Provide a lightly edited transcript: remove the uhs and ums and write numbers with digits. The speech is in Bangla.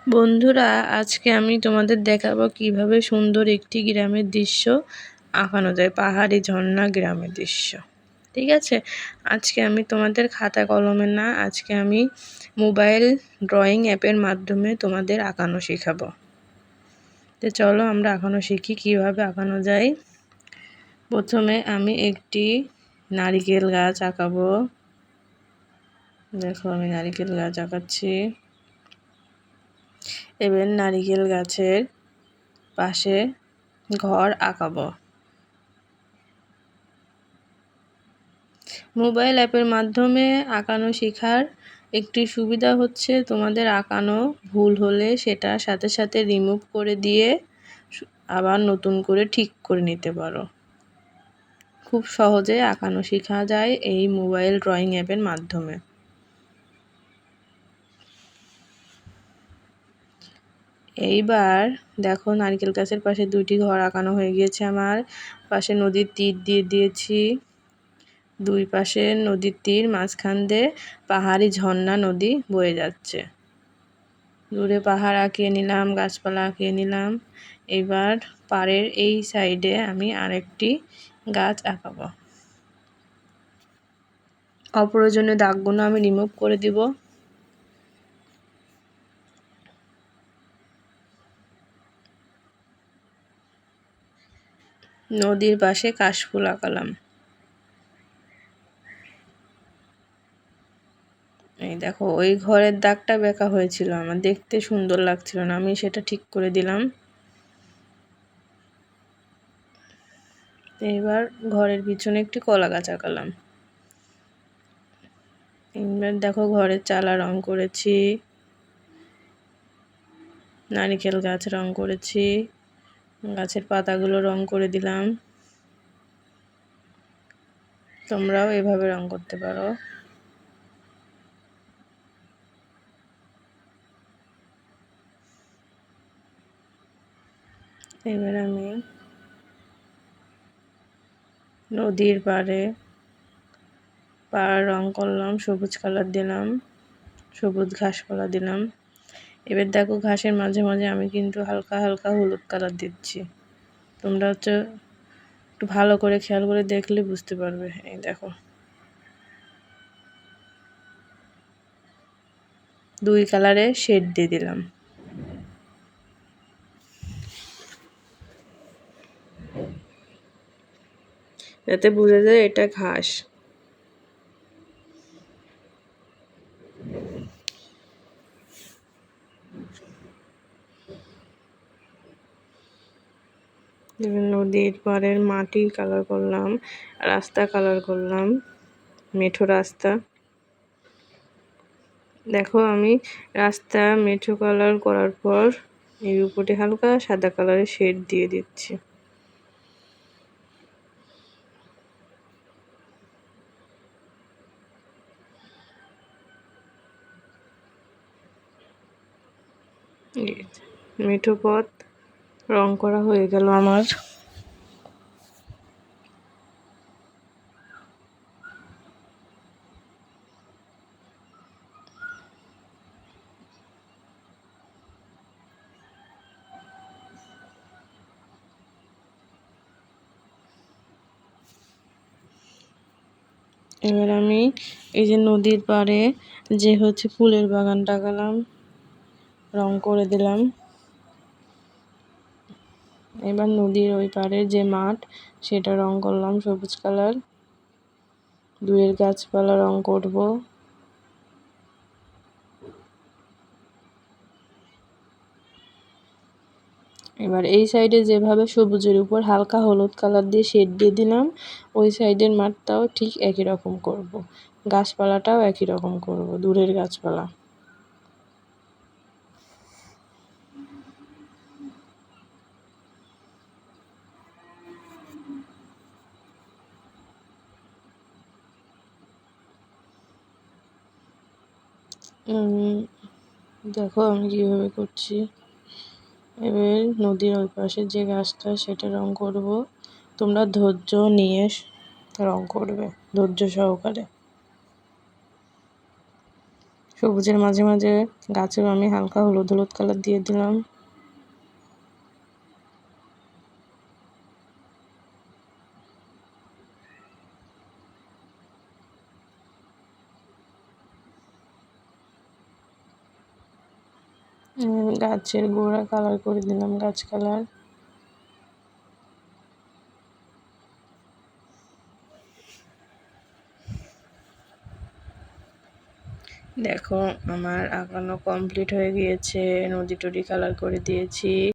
বন্ধুরা, আজকে আমি তোমাদের দেখাবো কিভাবে সুন্দর একটি গ্রামের দৃশ্য আঁকানো যায়। পাহাড়ি ঝর্ণা গ্রামের দৃশ্য। ঠিক আছে, আজকে আমি তোমাদের খাতা কলমে না, আজকে আমি মোবাইল ড্রয়িং অ্যাপের মাধ্যমে তোমাদের আঁকানো শেখাবো। তো চলো আমরা আঁকানো শিখি, কিভাবে আঁকানো যায়। প্রথমে আমি একটি নারিকেল গাছ আঁকাবো। দেখো, আমি নারিকেল গাছ আঁকাচ্ছি। এবার নারিকেল গাছের পাশে ঘর আঁকাবো। মোবাইল অ্যাপের মাধ্যমে আঁকানো শেখার একটি সুবিধা হচ্ছে, তোমাদের আঁকানো ভুল হলে সেটা সাথে সাথে রিমুভ করে দিয়ে আবার নতুন করে ঠিক করে নিতে পারো। খুব সহজে আঁকানো শেখা যায় এই মোবাইল ড্রয়িং অ্যাপের মাধ্যমে। এইবার দেখো, নারকেল গাছের পাশে দুইটি ঘর আঁকানো হয়ে গিয়েছে। আমার পাশে নদীর তীর দিয়ে দিয়েছি। দুই পাশে নদীর তীর, মাঝখান দিয়ে পাহাড়ি ঝর্ণা নদী বয়ে যাচ্ছে। দূরে পাহাড় আঁকিয়ে নিলাম, গাছপালা আঁকিয়ে নিলাম। এবার পাড়ের এই সাইডে আমি আরেকটি গাছ আঁকাবো। অপ্রয়োজনীয় দাগগুলো আমি রিমুভ করে দিব। নদীর পাশে কাশফুল আঁকালাম। এই দেখো, ওই ঘরের দাগটা বেঁকা হয়েছিল, আমার দেখতে সুন্দর লাগছিল না, আমি সেটা ঠিক করে দিলাম। এবার ঘরের পিছনে একটি কলা গাছ আঁকালাম। এবার দেখো, ঘরের চালা রং করেছি, নারিকেল গাছ রং করেছি, গাছের পাতাগুলো রং করে দিলাম। তোমরাও এভাবে রং করতে পারো। এবার আমি নদীর পাড়ে রং করলাম, সবুজ কালার দিলাম, সবুজ ঘাসপালা দিলাম। এবার দেখো, ঘাসের মাঝে মাঝে আমি কিন্তু হালকা হালকা হলুদ কালার দিচ্ছি। তোমরা একটু ভালো করে খেয়াল করে দেখলে বুঝতে পারবে। এই দেখো, দুই কালারে শেড দিয়ে দিলাম। যাতে বোঝা যায় এটা ঘাস। নদীর পাড়ের মাটি কালার করলাম, রাস্তা কালার করলাম, মেঠো রাস্তা। দেখো, আমি রাস্তা মেঠো কালার করার পর এর উপরে হালকা সাদা কালারের শেড দিয়ে দিচ্ছি। মেঠো পথ রং করা হয়ে গেল আমার। এবার আমি এই যে নদীর পাড়ে যে ফুলের বাগান টাকালাম, রং করে দিলাম। এবার নদীর ওই পাড়ে যে মাঠ, সেটা রং করলাম সবুজ কালার। দূরের গাছপালা রং করব। এবার এই সাইডে যেভাবে সবুজের উপর হালকা হলুদ কালার দিয়ে শেড দিয়ে দিলাম, ওই সাইডের মাঠটাও ঠিক একই রকম করব। গাছপালাটাও একই রকম করব, দূরের গাছপালা। দেখো আমি কীভাবে করছি। এবার নদীর ওই পাশে যে গাছটা, সেটা রং করব। তোমরা ধৈর্য নিয়ে রং করবে, ধৈর্য সহকারে। সবুজের মাঝে মাঝে গাছেও আমি হালকা হলুদ হলুদ কালার দিয়ে দিলাম। গাছের গোড়া কালার করে দিলাম, গাছ কালার। দেখো আমার আঁকানো কমপ্লিট হয়ে গিয়েছে, নদী টদি কালার করে দিয়েছি।